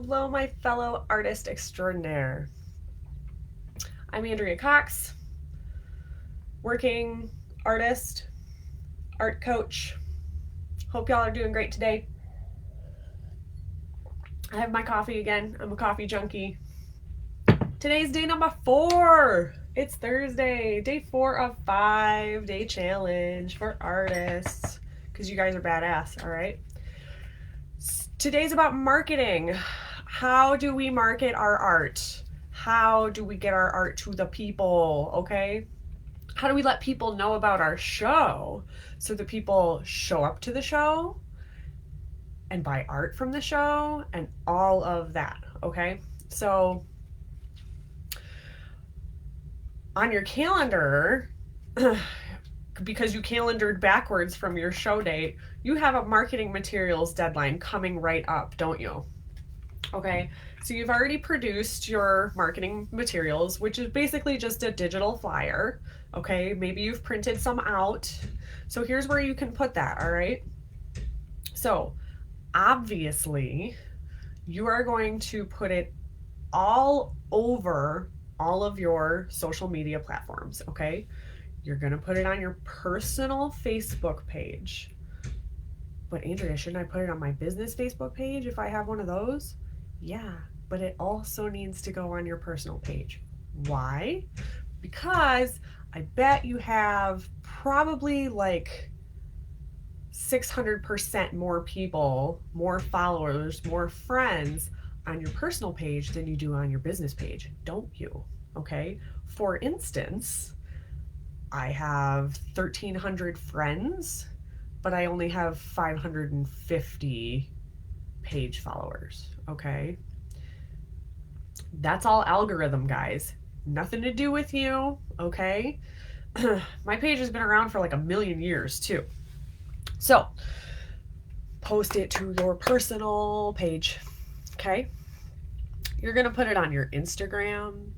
Hello, my fellow artist extraordinaire. I'm Andrea Cox, working artist, art coach. Hope y'all are doing great today. I have my coffee again. I'm a coffee junkie. Today's day number 4. It's Thursday, day 4 of 5-day challenge for artists. Because you guys are badass, all right? Today's about marketing. How do we market our art? How do we get our art to the people, okay? How do we let people know about our show so that people show up to the show and buy art from the show and all of that, okay? So on your calendar, because you calendared backwards from your show date, you have a marketing materials deadline coming right up, don't you? Okay, so you've already produced your marketing materials, which is basically just a digital flyer. Okay, maybe you've printed some out. So here's where you can put that, all right? So obviously, you are going to put it all over all of your social media platforms, okay? You're going to put it on your personal Facebook page. But Andrea, shouldn't I put it on my business Facebook page if I have one of those? Yeah, but it also needs to go on your personal page. Why? Because I bet you have probably like 600% more people, more followers, more friends on your personal page than you do on your business page, don't you? Okay. For instance, I have 1,300 friends, but I only have 550 page followers. Okay. That's all algorithm, guys. Nothing to do with you. Okay. My page has been around for like a million years, too. So, post it to your personal page. Okay. You're going to put it on your Instagram.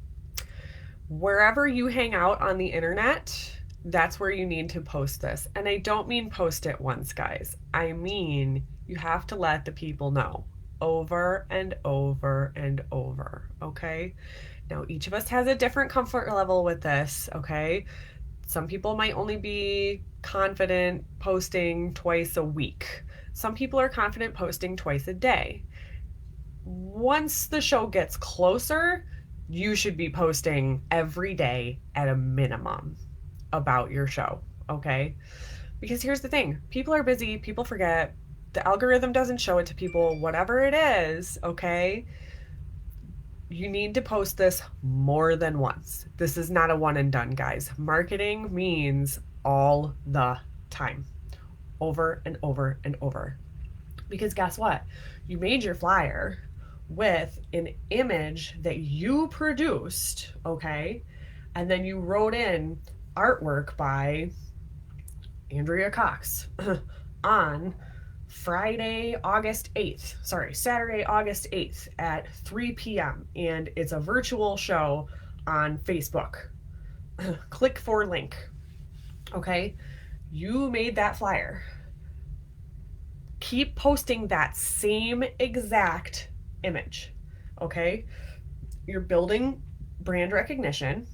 Wherever you hang out on the internet, that's where you need to post this. And I don't mean post it once, guys. I mean, you have to let the people know over and over and over, okay? Now, each of us has a different comfort level with this, okay? Some people might only be confident posting twice a week. Some people are confident posting twice a day. Once the show gets closer, you should be posting every day at a minimum about your show, okay? Because here's the thing, people are busy, people forget, the algorithm doesn't show it to people, whatever it is, okay? You need to post this more than once. This is not a one and done, guys. Marketing means all the time, over and over and over. Because guess what? You made your flyer with an image that you produced, okay? And then you wrote in artwork by Andrea Cox on Saturday, August 8th at 3 p.m. And it's a virtual show on Facebook. Click for link. Okay? You made that flyer. Keep posting that same exact image. Okay? You're building brand recognition.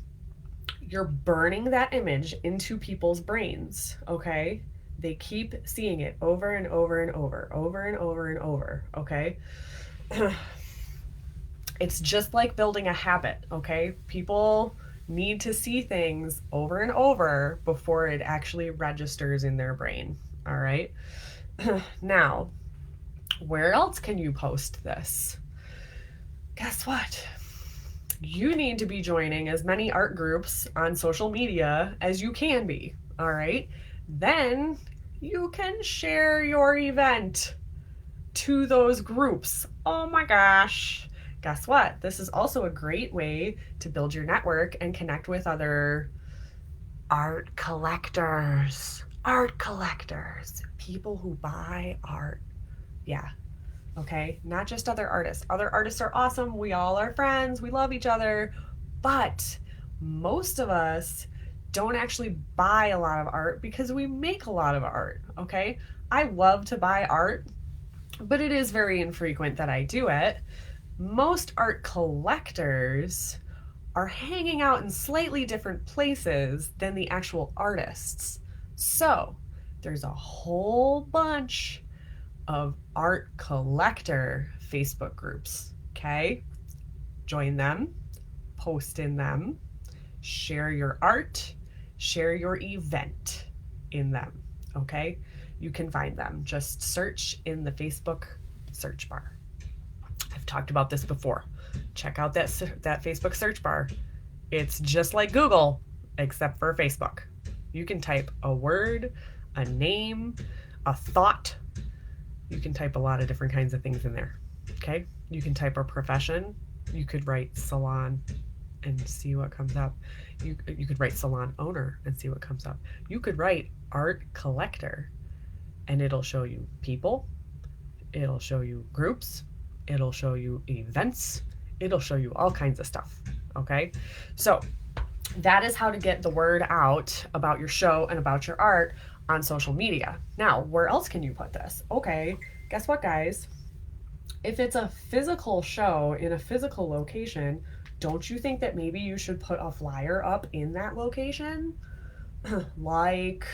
You're burning that image into people's brains. Okay? They keep seeing it over and over and over and over, okay? It's just like building a habit, okay? People need to see things over and over before it actually registers in their brain, all right? Now, where else can you post this? Guess what? You need to be joining as many art groups on social media as you can be, all right? Then you can share your event to those groups. Oh my gosh. Guess what? This is also a great way to build your network and connect with other art collectors. People who buy art. Yeah. Okay. Not just other artists. Other artists are awesome. We all are friends. We love each other. But most of us don't actually buy a lot of art because we make a lot of art, okay? I love to buy art, but it is very infrequent that I do it. Most art collectors are hanging out in slightly different places than the actual artists. So there's a whole bunch of art collector Facebook groups. Okay? Join them, post in them, share your art, share your event in them. Okay? You can find them. Just search in the Facebook search bar. I've talked about this before. Check out that Facebook search bar. It's just like Google, except for Facebook. You can type a word, a name, a thought. You can type a lot of different kinds of things in there. Okay? You can type a profession. You could write salon and see what comes up. You could write salon owner and see what comes up. You could write art collector and it'll show you people. It'll show you groups. It'll show you events. It'll show you all kinds of stuff. Okay? So that is how to get the word out about your show and about your art on social media. Now, where else can you put this? Okay, guess what, guys? If it's a physical show in a physical location, don't you think that maybe you should put a flyer up in that location? Like,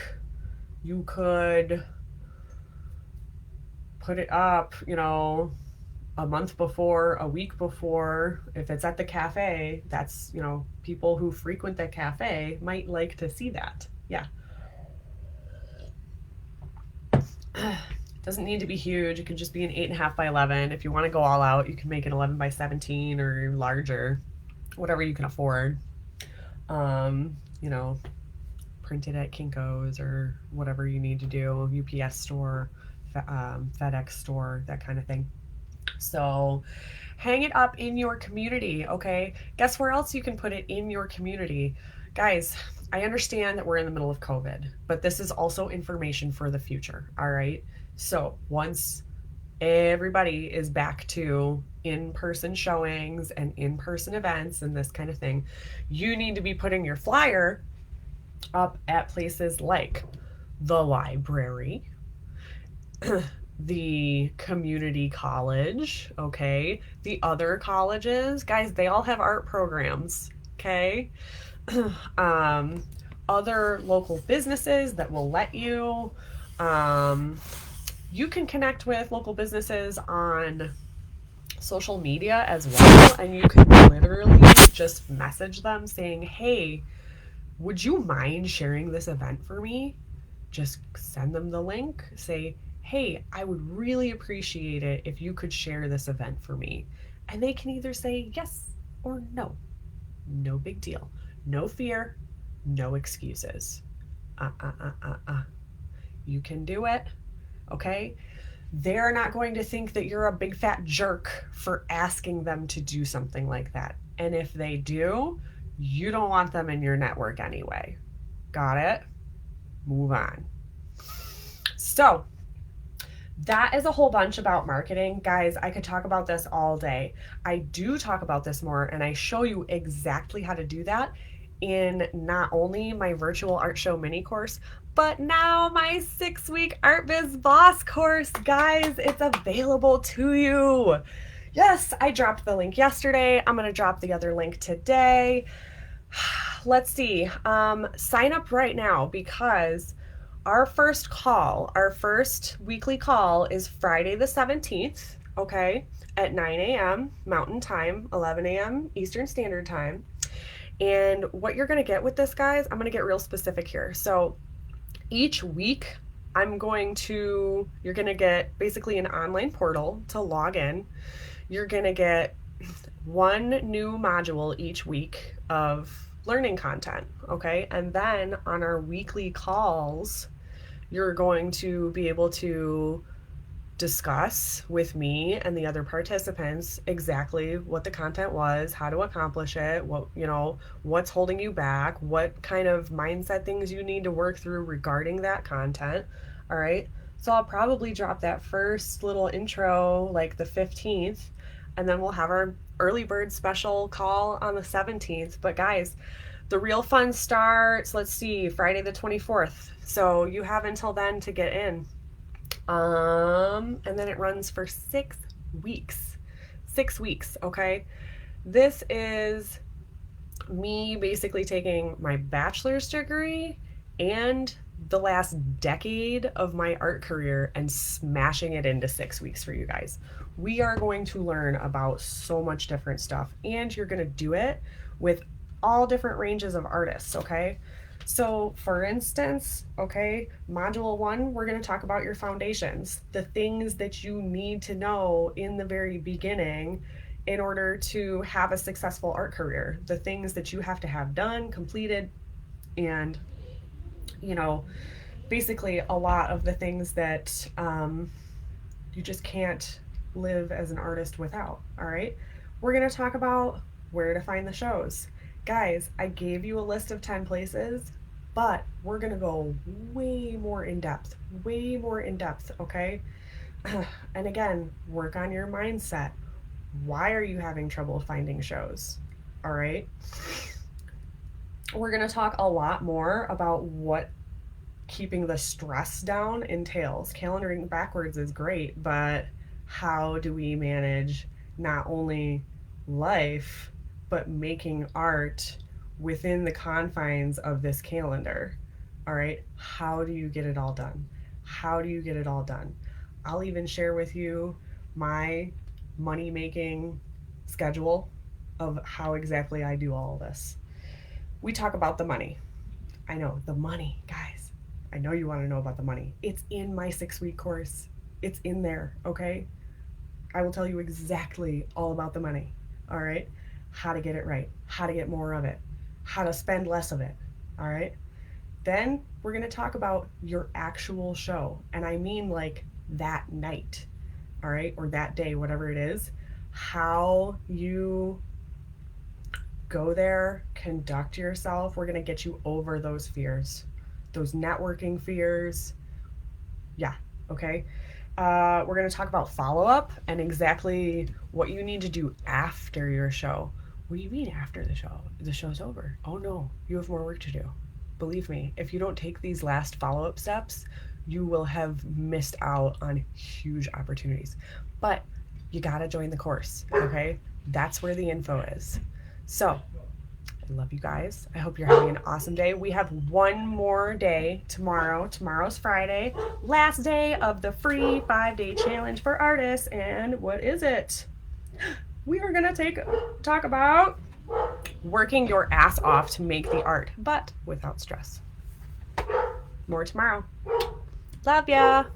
you could put it up, a month before, a week before. If it's at the cafe, that's, people who frequent the cafe might like to see that. Yeah. Doesn't need to be huge. It could just be an 8.5 by 11. If you want to go all out, you can make it 11 by 17 or larger, whatever you can afford. Print it at Kinko's or whatever you need to do, UPS store, FedEx store, that kind of thing. So hang it up in your community, okay? Guess where else you can put it in your community? Guys, I understand that we're in the middle of COVID, but this is also information for the future, all right? So once everybody is back to in-person showings and in-person events and this kind of thing, you need to be putting your flyer up at places like the library, the community college, okay? The other colleges, guys, they all have art programs, okay? Other local businesses that will let you. You can connect with local businesses on social media as well, and you can literally just message them saying, hey, would you mind sharing this event for me? Just send them the link, say, hey, I would really appreciate it if you could share this event for me. And they can either say yes or no. No big deal. No fear, no excuses. You can do it, okay? They're not going to think that you're a big fat jerk for asking them to do something like that. And if they do, you don't want them in your network anyway. Got it? Move on. So that is a whole bunch about marketing. Guys, I could talk about this all day. I do talk about this more, and I show you exactly how to do that in not only my virtual art show mini course, but now my 6-week Art Biz Boss course. Guys, it's available to you. Yes, I dropped the link yesterday. I'm going to drop the other link today. Let's see. Sign up right now because our first weekly call is Friday the 17th, okay, at 9 a.m. Mountain Time, 11 a.m. Eastern Standard Time. And what you're going to get with this, guys, I'm going to get real specific here. So each week, you're going to get basically an online portal to log in. You're going to get one new module each week of learning content, okay? And then on our weekly calls, you're going to be able to discuss with me and the other participants exactly what the content was, how to accomplish it, what's holding you back, what kind of mindset things you need to work through regarding that content. All right. So I'll probably drop that first little intro like the 15th, and then we'll have our early bird special call on the 17th. But guys, the real fun starts, let's see, Friday the 24th. So you have until then to get in. And then it runs for 6 weeks. 6 weeks, okay? This is me basically taking my bachelor's degree and the last decade of my art career and smashing it into 6 weeks for you guys. We are going to learn about so much different stuff, and you're going to do it with all different ranges of artists, okay? So, for instance, okay, module 1, we're going to talk about your foundations, the things that you need to know in the very beginning in order to have a successful art career, the things that you have to have done, completed, and, you know, basically a lot of the things that you just can't live as an artist without. All right. We're going to talk about where to find the shows. Guys, I gave you a list of 10 places, but we're going to go way more in depth, okay? And again, work on your mindset. Why are you having trouble finding shows? All right. We're going to talk a lot more about what keeping the stress down entails. Calendaring backwards is great, but how do we manage not only life, but making art within the confines of this calendar? All right. How do you get it all done? How do you get it all done? I'll even share with you my money making schedule of how exactly I do all of this. We talk about the money. I know, the money, guys. I know you want to know about the money. It's in my 6-week course. It's in there, okay? I will tell you exactly all about the money, all right? How to get it right, how to get more of it, how to spend less of it, all right? Then we're going to talk about your actual show. And I mean like that night, all right? Or that day, whatever it is. How you go there, conduct yourself. We're going to get you over those fears, those networking fears. Yeah, okay. We're going to talk about follow-up and exactly what you need to do after your show. What do you mean after the show? The show's over. Oh no, you have more work to do. Believe me, if you don't take these last follow-up steps, you will have missed out on huge opportunities. But you got to join the course, okay? That's where the info is. So, I love you guys. I hope you're having an awesome day. We have one more day tomorrow. Tomorrow's Friday, last day of the free 5-day challenge for artists. And what is it? We are going to talk about working your ass off to make the art, but without stress. More tomorrow. Love ya.